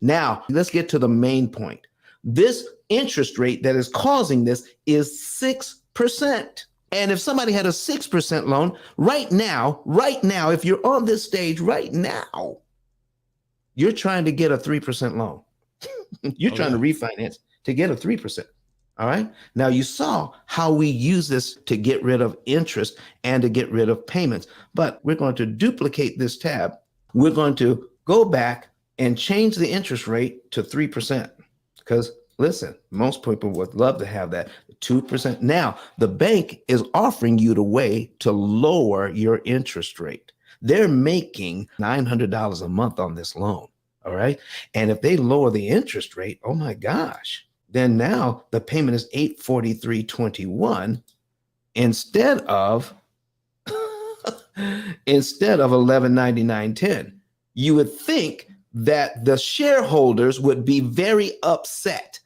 Now, let's get to the main point. This interest rate that is causing this is 6%. And if somebody had a 6% loan right now, if you're on this stage right now, you're trying to get a 3% loan. You're trying to refinance to get a 3%. All right. Now you saw how we use this to get rid of interest and to get rid of payments, but we're going to duplicate this tab. We're going to go back and change the interest rate to 3%. Because listen, most people would love to have that 2%. Now the bank is offering you the way to lower your interest rate. They're making $900 a month on this loan. All right. And if they lower the interest rate, oh my gosh, then now the payment is $843.21 instead of $1199.10. You would think that the shareholders would be very upset.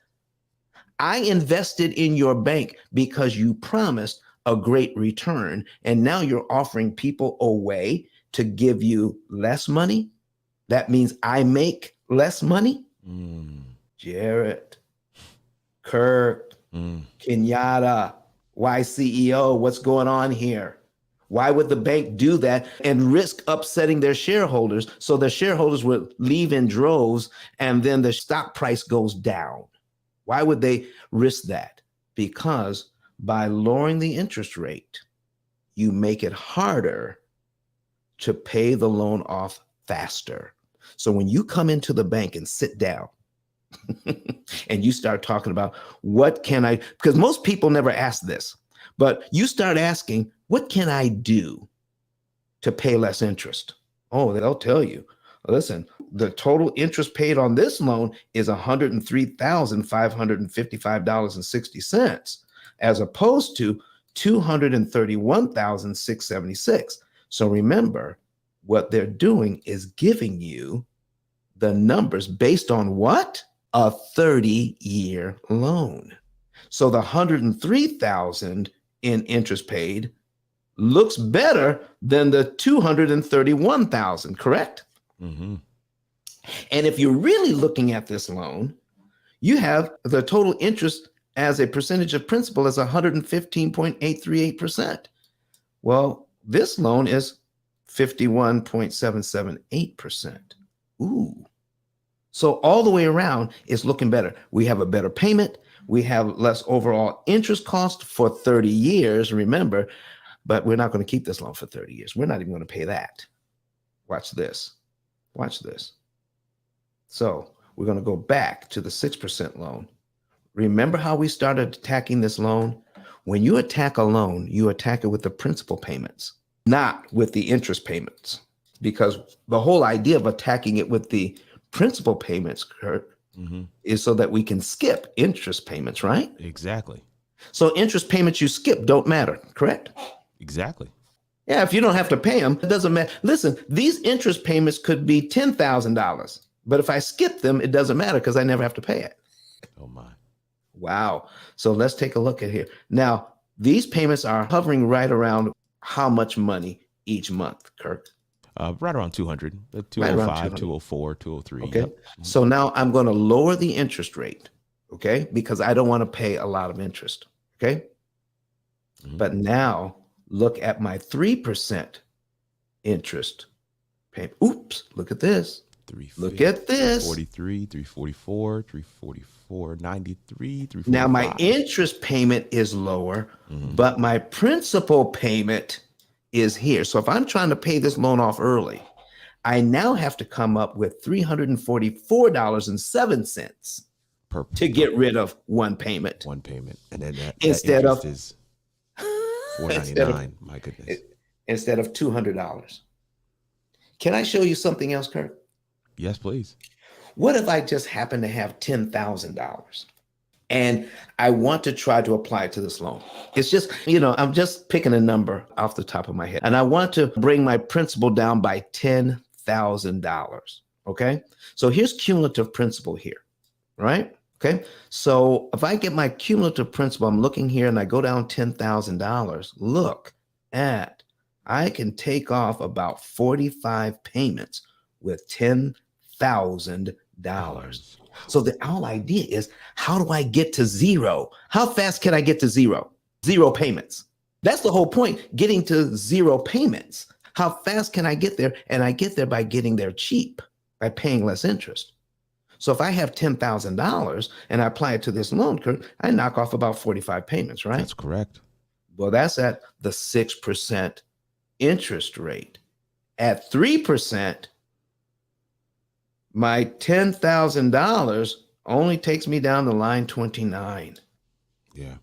I invested in your bank because you promised a great return, and now you're offering people a way to give you less money. That means I make less money. Jarrett, Kirk, Kenyatta, YCEO, what's going on here? Why would the bank do that and risk upsetting their shareholders so the shareholders would leave in droves and then the stock price goes down? Why would they risk that? Because by lowering the interest rate, you make it harder to pay the loan off faster. So when you come into the bank and sit down and you start talking about what can I, because most people never ask this, but you start asking, what can I do to pay less interest? Oh, they'll tell you, listen, the total interest paid on this loan is $103,555.60, as opposed to $231,676. So remember, what they're doing is giving you the numbers based on what? A 30-year loan. So the $103,000 in interest paid looks better than the $231,000, correct? And if you're really looking at this loan, you have the total interest as a percentage of principal as 115.838%. Well, this loan is 51.778%. Ooh. So all the way around, it's looking better. We have a better payment. We have less overall interest cost for 30 years, remember, but we're not going to keep this loan for 30 years. We're not even going to pay that. Watch this. Watch this. So we're going to go back to the 6% loan. Remember how we started attacking this loan? When you attack a loan, you attack it with the principal payments, not with the interest payments, because the whole idea of attacking it with the principal payments, Kurt, is so that we can skip interest payments, right? Exactly. So interest payments you skip don't matter, correct? Exactly. Yeah, if you don't have to pay them, it doesn't matter. Listen, these interest payments could be $10,000, but if I skip them, it doesn't matter because I never have to pay it. Oh my. Wow. So let's take a look at here. Now, these payments are hovering right around how much money each month, Kirk? Right around 200, 205, 204, 203. Okay. Yep. So now I'm going to lower the interest rate, okay? Because I don't want to pay a lot of interest, okay? But now look at my 3% interest payment. Oops, look at this. Look at this. 343, 344, 344, 93, 345. Now my interest payment is lower, but my principal payment is here. So if I'm trying to pay this loan off early, I now have to come up with $344.07 to get rid of one payment. One payment. And then instead of is $499. My goodness. Instead of $200. Can I show you something else, Kurt? Yes, please. What if I just happen to have $10,000 and I want to try to apply it to this loan? It's just, I'm just picking a number off the top of my head, and I want to bring my principal down by $10,000. Okay. So here's cumulative principal here, right? Okay. So if I get my cumulative principal, I'm looking here and I go down $10,000. Look at, I can take off about 45 payments with $10,000. So the whole idea is, how do I get to zero? How fast can I get to zero? Zero payments. That's the whole point, getting to zero payments. How fast can I get there? And I get there by getting there cheap, by paying less interest. So if I have $10,000 and I apply it to this loan curve, I knock off about 45 payments, right? That's correct. Well, that's at the 6% interest rate. At 3%, my $10,000 only takes me down to line 29. Yeah.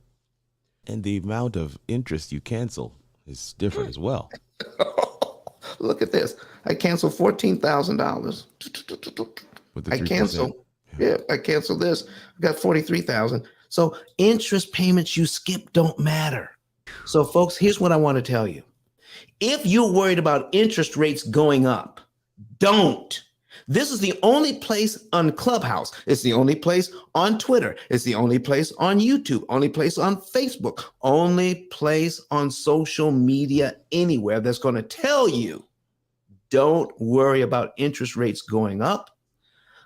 And the amount of interest you cancel is different as well. Look at this. I canceled $14,000. I cancel. Yeah, I cancel this. I got 43,000. So interest payments you skip don't matter. So folks, here's what I want to tell you. If you're worried about interest rates going up, don't. This is the only place on Clubhouse. It's the only place on Twitter. It's the only place on YouTube, only place on Facebook, only place on social media anywhere that's going to tell you, don't worry about interest rates going up.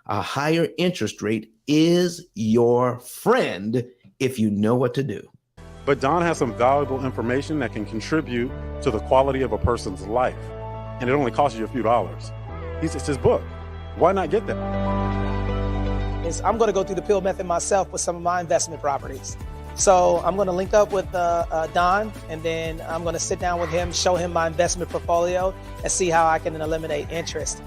A higher interest rate is your friend if you know what to do. But Don has some valuable information that can contribute to the quality of a person's life. And it only costs you a few dollars. It's his book. Why not get that? I'm going to go through the P.I.L.L method myself with some of my investment properties. So I'm going to link up with Don, and then I'm going to sit down with him, show him my investment portfolio, and see how I can eliminate interest.